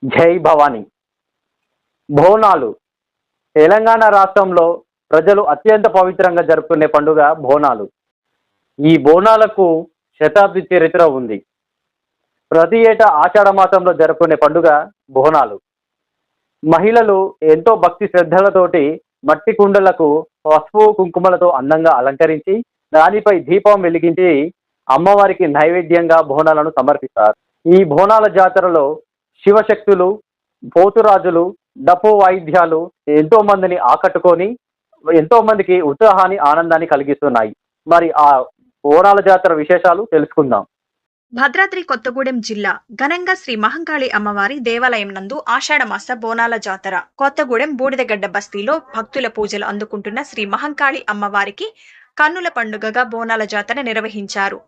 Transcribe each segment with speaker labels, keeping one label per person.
Speaker 1: జై భవానీ. బోనాలు తెలంగాణ రాష్ట్రంలో ప్రజలు అత్యంత పవిత్రంగా జరుపుకునే పండుగ బోనాలు. ఈ బోనాలకు శతాబ్ది చరిత్ర ఉంది. ప్రతి ఏటా ఆషాఢ మాసంలో జరుపుకునే పండుగ బోనాలు. మహిళలు ఎంతో భక్తి శ్రద్ధలతోటి మట్టి కుండలకు పసుపు కుంకుమలతో అందంగా అలంకరించి దానిపై దీపం వెలిగించి అమ్మవారికి నైవేద్యంగా బోనాలను సమర్పిస్తారు. ఈ బోనాల జాతరలో శివశక్తులు, పోతురాజులు, డప్పు వాయిద్యాలు ఎంతో మందిని ఆకట్టుకొని ఎంతో మందికి ఉత్సాహాన్ని, ఆనందాన్ని కలిగిస్తున్నాయి. మరి ఆ బోనాల జాతర విశేషాలు తెలుసుకుందాం.
Speaker 2: భద్రాద్రి కొత్తగూడెం జిల్లా ఘనంగా శ్రీ మహంకాళి అమ్మవారి దేవాలయం నందు ఆషాఢమాస బోనాల జాతర. కొత్తగూడెం బూడిదగడ్డ బస్తీలో భక్తుల పూజలు అందుకుంటున్న శ్రీ మహంకాళి అమ్మవారికి కన్నుల పండుగగా బోనాల జాతర నిర్వహించారు.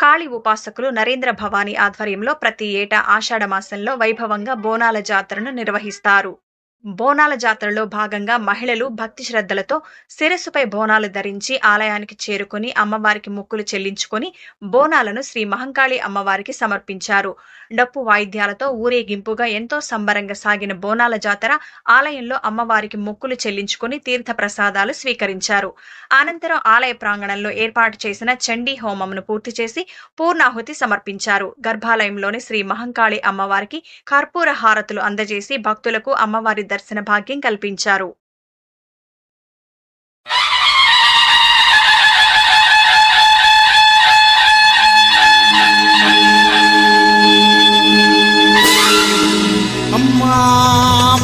Speaker 2: కాళీ ఉపాసకులు నరేంద్ర భవానీ ఆధ్వర్యంలో ప్రతి ఏటా ఆషాఢ మాసంలో వైభవంగా బోనాల జాతరను నిర్వహిస్తారు. బోనాల జాతరలో భాగంగా మహిళలు భక్తి శ్రద్ధలతో శిరస్సుపై బోనాలు ధరించి ఆలయానికి చేరుకుని అమ్మవారికి మొక్కులు చెల్లించుకొని బోనాలను శ్రీ మహంకాళి అమ్మవారికి సమర్పించారు. డప్పు వాయిద్యాలతో ఊరేగింపుగా ఎంతో సంబరంగా సాగిన బోనాల జాతర ఆలయంలో అమ్మవారికి మొక్కులు చెల్లించుకుని తీర్థ ప్రసాదాలు స్వీకరించారు. అనంతరం ఆలయ ప్రాంగణంలో ఏర్పాటు చేసిన చండీ హోమంను పూర్తి చేసి పూర్ణాహుతి సమర్పించారు. గర్భాలయంలోని శ్రీ మహంకాళి అమ్మవారికి కర్పూర హారతులు అందజేసి భక్తులకు అమ్మవారి దర్శన భాగ్యం కల్పించారు.
Speaker 3: అమ్మా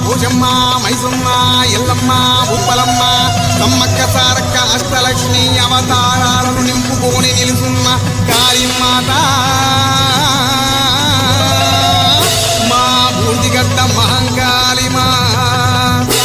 Speaker 3: భోజమ్మ, మైసమ్మ, ఎల్లమ్మ, ఉప్పలమ్మ, సమ్మక్క సారక్క అష్టలక్ష్మి అవతారాలను నింపుకొని నిలుసున్న కాళీమాత మా బూడిదగడ్డ మహంకాళి మాత.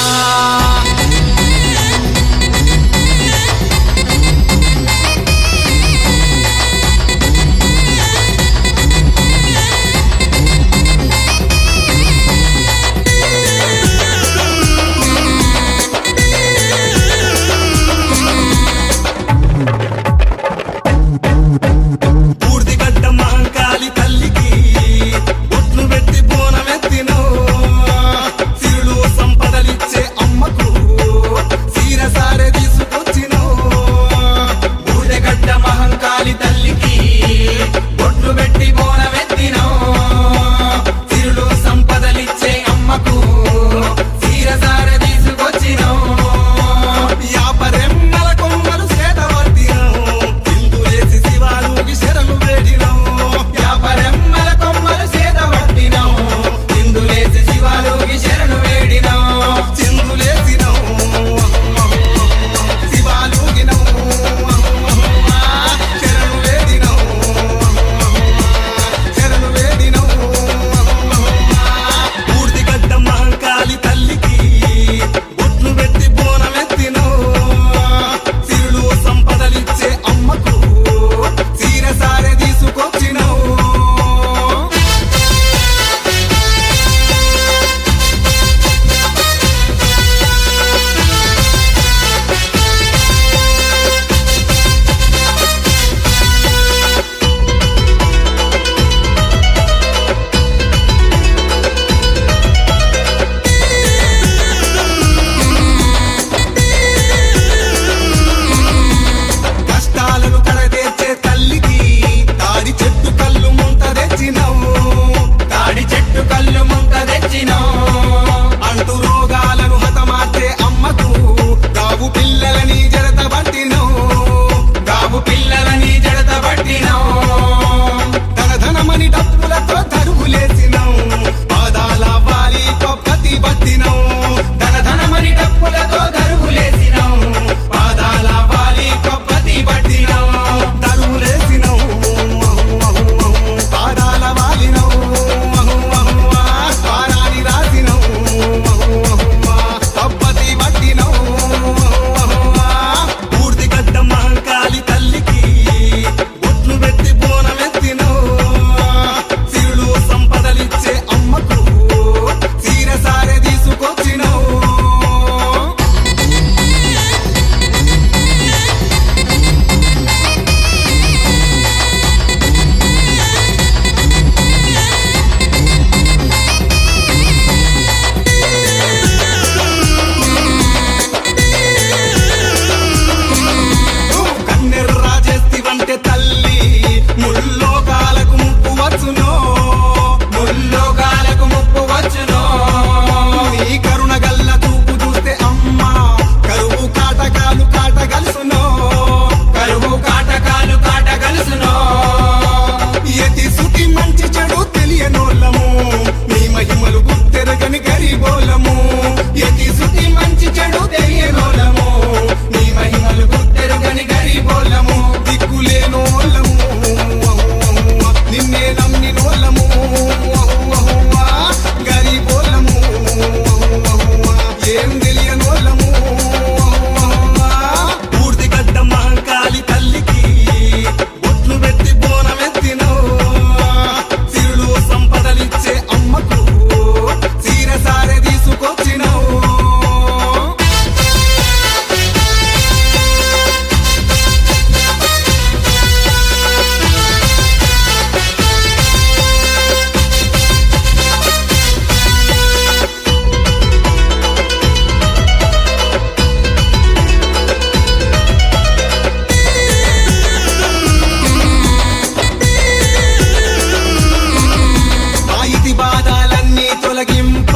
Speaker 3: తొలగింప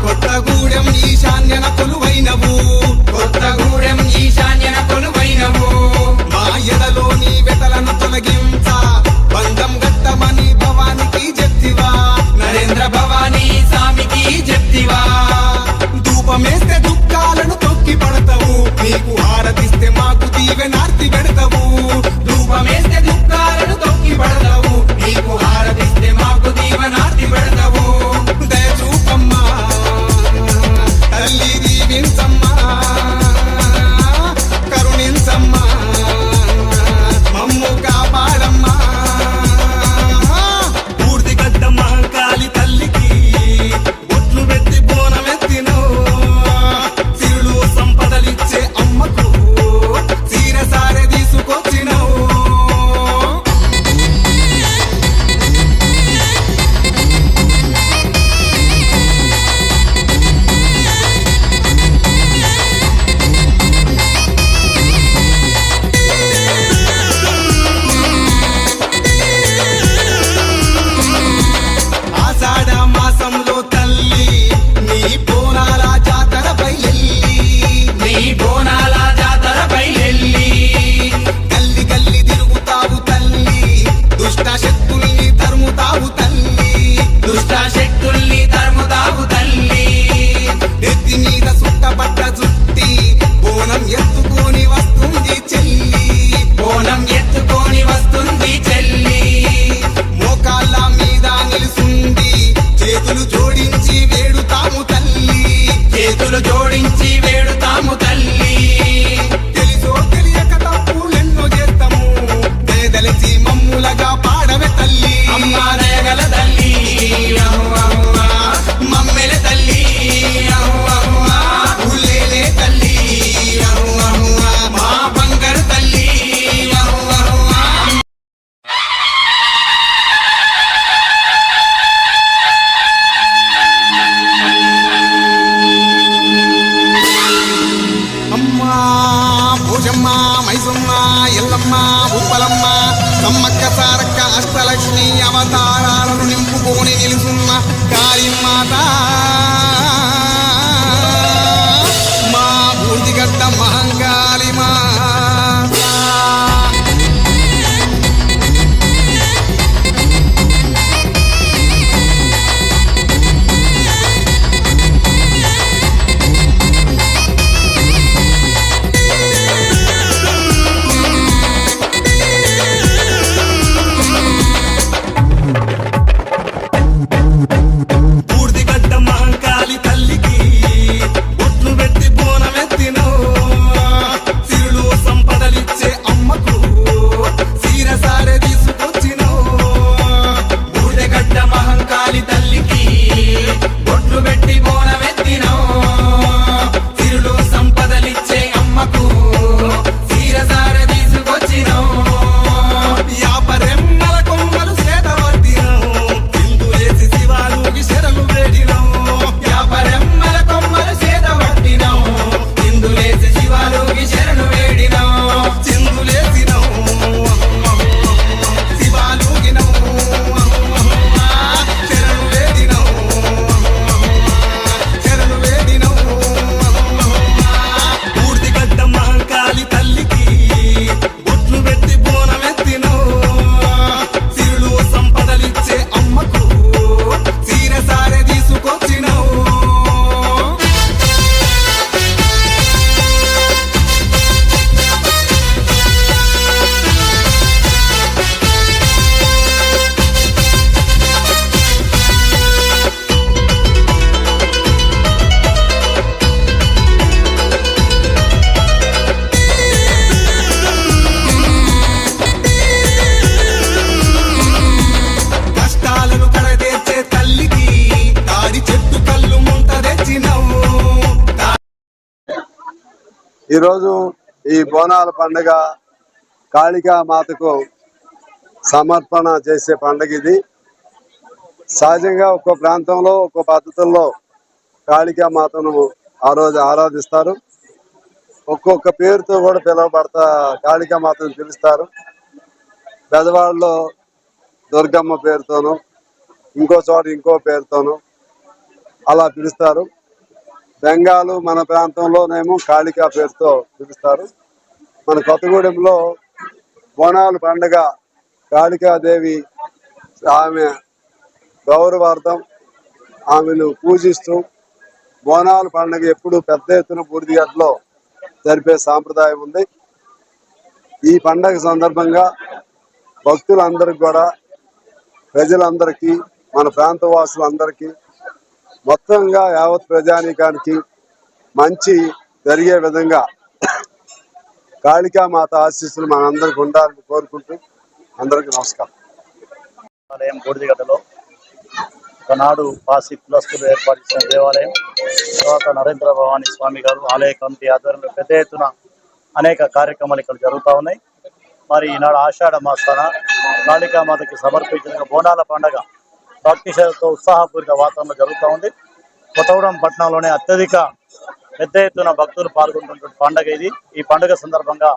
Speaker 3: కొత్తగూడెం ఈశాన్యన కొలువైనవు కొత్తగూడెం ఈశాన్యన కొలువైనవు మా ఎడలోని వెతలను తొలగించ బంధం గట్టమని భవానికి చెప్తివా నరేంద్ర భవానీ స్వామికి చెప్తివా ధూపమేస్తే దుఃఖాలను తొక్కి పడతావు నీకు హారతిస్తే మాకు దీవెనార్తి పెడతావు ధూపమేస్తే దుఃఖాలను తొక్కి పడతావు నీకు హారతిస్తే మాకు దీవెనార్తి పెడతావు దయచూపమ్మా తల్లి దీవించమ్మా కరుణించమ్మా మమ్ము కాపాడమ్మా పూర్తి గడ్డ మహంకాళి తల్లికి బొట్లు పెట్టి బోనమెత్తినో సిరులు సంపదలిచ్చే అమ్మకు చీరసారె తీసుకొచ్చినో ఆషాఢ మాసంలో తల్లి నీ బోనాల జాతర బయలెల్లి నీ బోనాల జాతర బయలెల్లి గల్లి గల్లి తిరుగుతావు తల్లి దుష్ట శక్తుల్ని తరుముతావు తల్లి దుష్ట శక్తుల్ని తరుముతావు తల్లి నెత్తి మీద సుట్టబట్ట జుట్టి బోనం ఎత్తుకొని వస్తుంది చెల్లి బోనం ఎత్తుకొని వస్తుంది చెల్లి మోకాళ్ళ మీద నిలుసుంది చేతులు జోడించి వేడుతాము తల్లి చేతులు జోడించి వేడుతాము తల్లి తెలుసో తెలియక తప్పులెన్నో చేస్తాము దయదలిచి మమ్ములగా పాడవే తల్లి అమ్మా దయగల తల్లి అవ్వవ్వా మమ్మెల తల్లి అవ్వవ్వా ఉల్లేలే తల్లి అవ్వవ్వా మా బంగారు తల్లి అవ్వవ్వా అమ్మా భోజమ్మ మైసమ్మ ఎల్లమ్మ ఉప్పలమ్మ సమ్మక్క సారక్క అష్టలక్ష్మి అవతారాలను నింపుకొని నిలుసున్న కాళీమాత మా బూదిగడ్డ మహంకాళి మాత పూర్తిగడ్డ మహంకాళి తల్లికి బొట్లు పెట్టి బోనమెత్తినో సిరులు సంపదలిచ్చే అమ్మకు చీరసారె తీసుకొచ్చినో పూర్తిగడ్డ మహంకాళి తల్లికి బొట్లు పెట్టి బోనమెత్తినో సిరులు సంపదలిచ్చే అమ్మకు చీరసారె తీసుకొచ్చినో యాపరెమ్మల కొమ్మలు చేతవట్టినో హిందులేసి శివాలుకి శరణు వేడినో యాపరెమ్మల కొమ్మలు చేతవట్టినో హిందులేసి శివాలుకి శరణు వేడినో చిందులేసినో శివాలుగినో శరణు వేడినో శరణు వేడినో పూర్తిగడ్డ మహంకాళి తల్లికి బొట్లు పెట్టి బోనమెత్తినో సిరులు సంపదలిచ్చే అమ్మకు చీరసారె తీసుకొచ్చినో కష్టాలను కడతీర్చే తల్లికి తాడి చెట్టు కళ్ళు ముంత తెచ్చినవు
Speaker 4: ఈరోజు ఈ బోనాల పండుగ కాళికా మాతకు సమర్పణ చేసే పండుగ ఇది. సహజంగా ఒక్కో ప్రాంతంలో ఒక్కో పద్ధతుల్లో కాళికా మాతను ఆ రోజు ఆరాధిస్తారు. ఒక్కొక్క పేరుతో కూడా పిలువబడతా కాళికా మాతను పిలుస్తారు. పెద్దవాళ్ళలో దుర్గమ్మ పేరుతోనూ, ఇంకో చోట ఇంకో పేరుతోనూ, అలా పిలుస్తారు. బెంగాలు మన ప్రాంతంలోనేమో కాళికా పేరుతో పిలుస్తారు. మన కొత్తగూడెంలో బోనాల పండుగ కాళికాదేవి ఆమె గౌరవార్థం ఆమెను పూజిస్తూ బోనాల పండుగ ఎప్పుడు పెద్ద ఎత్తున బూడిదగడ్డలో జరిపే సాంప్రదాయం ఉంది. ఈ పండుగ సందర్భంగా భక్తులందరికీ కూడా, ప్రజలందరికీ, మన ప్రాంత వాసులందరికీ, మొత్తంగా యావత్ ప్రజానీకానికి మంచి జరిగే విధంగా కాళికామాత ఆశీస్సులు మనందరికి ఉండాలని కోరుకుంటూ అందరికీ నమస్కారం.
Speaker 5: ఆలయం బూడిదగడ్డలో ఒకనాడు పాసి కులస్తులు ఏర్పాటు చేసిన దేవాలయం. తర్వాత నరేంద్ర భవానీ స్వామి గారు ఆలయ కమిటీ ఆధ్వర్యంలో పెద్ద ఎత్తున అనేక కార్యక్రమాలు ఇక్కడ జరుగుతూ ఉన్నాయి. మరి ఈనాడు ఆషాఢ మాసాన కాళికామాతకి సమర్పించిన బోనాల పండుగ భక్తి శ్రద్ధతో ఉత్సాహపూరిత వాతావరణంలో జరుగుతూ ఉంది. కొత్తగూడెం పట్టణంలోనే అత్యధిక పెద్ద ఎత్తున భక్తులు పాల్గొంటున్నటువంటి పండుగ ఇది. ఈ పండుగ సందర్భంగా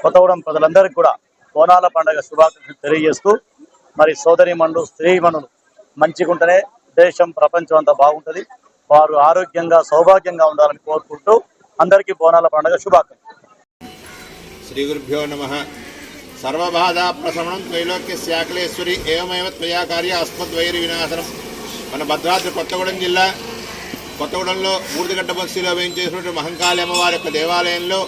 Speaker 5: కొత్తగూడెం ప్రజలందరికీ కూడా బోనాల పండుగ శుభాకాంక్షలు తెలియజేస్తూ, మరి సోదరిమణులు, స్త్రీమణులు మంచిగుంటేనే దేశం, ప్రపంచం అంతా బాగుంటుంది. వారు ఆరోగ్యంగా, సౌభాగ్యంగా ఉండాలని కోరుకుంటూ అందరికీ బోనాల పండుగ శుభాకాంక్షలు.
Speaker 6: శ్రీ గురుభ్యో నమః. సర్వబాధా ప్రశమనం త్రైలోక్య శాకలేశ్వరి ఏమేవ త్వయా కార్య అస్మద్వైరి వినాశనం. మన భద్రాద్రి కొత్తగూడెం జిల్లా కొత్తగూడెంలో బూడిదగడ్డ బస్తీలో వేయించేసినటువంటి మహంకాళి అమ్మవారి యొక్క దేవాలయంలో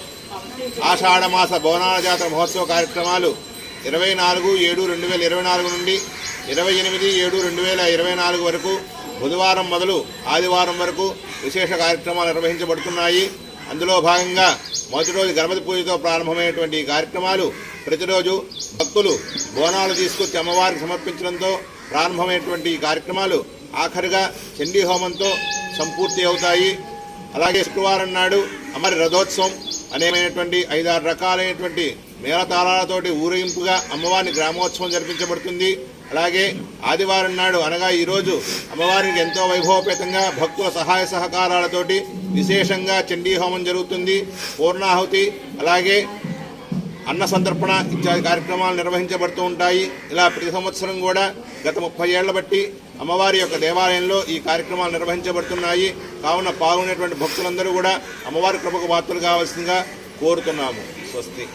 Speaker 6: ఆషాఢమాస బోనాల జాతర మహోత్సవ కార్యక్రమాలు 24/7/2024 నుండి 28/7/2024 వరకు బుధవారం మొదలు ఆదివారం వరకు విశేష కార్యక్రమాలు నిర్వహించబడుతున్నాయి. అందులో భాగంగా మొదటి రోజు గణపతి పూజతో ప్రారంభమైనటువంటి ఈ కార్యక్రమాలు ప్రతిరోజు భక్తులు బోనాలు తీసుకొచ్చి అమ్మవారికి సమర్పించడంతో ప్రారంభమైనటువంటి ఈ కార్యక్రమాలు ఆఖరిగా చండీ హోమంతో సంపూర్తి అవుతాయి. అలాగే శుక్రవారం నాడు అమ్మవారి రథోత్సవం అనేకమైనటువంటి 5-6 రకాలైనటువంటి మేళతాళాలతోటి ఊరేగింపుగా అమ్మవారిని గ్రామోత్సవం జరిపించబడుతుంది. అలాగే ఆదివారం నాడు అనగా ఈరోజు అమ్మవారికి ఎంతో వైభవపేతంగా భక్తుల సహాయ సహకారాలతోటి విశేషంగా చండీ హోమం జరుగుతుంది. పూర్ణాహుతి, అలాగే అన్న సంతర్పణ ఇత్యాది కార్యక్రమాలు నిర్వహించబడుతూ ఉంటాయి. ఇలా ప్రతి సంవత్సరం కూడా గత 30 ఏళ్ల బట్టి అమ్మవారి యొక్క దేవాలయంలో ఈ కార్యక్రమాలు నిర్వహించబడుతున్నాయి. కావున పాల్గొనేటువంటి భక్తులందరూ కూడా అమ్మవారి కృపకు పాత్రలు కావాల్సిందిగా కోరుతున్నాము. స్వస్తి.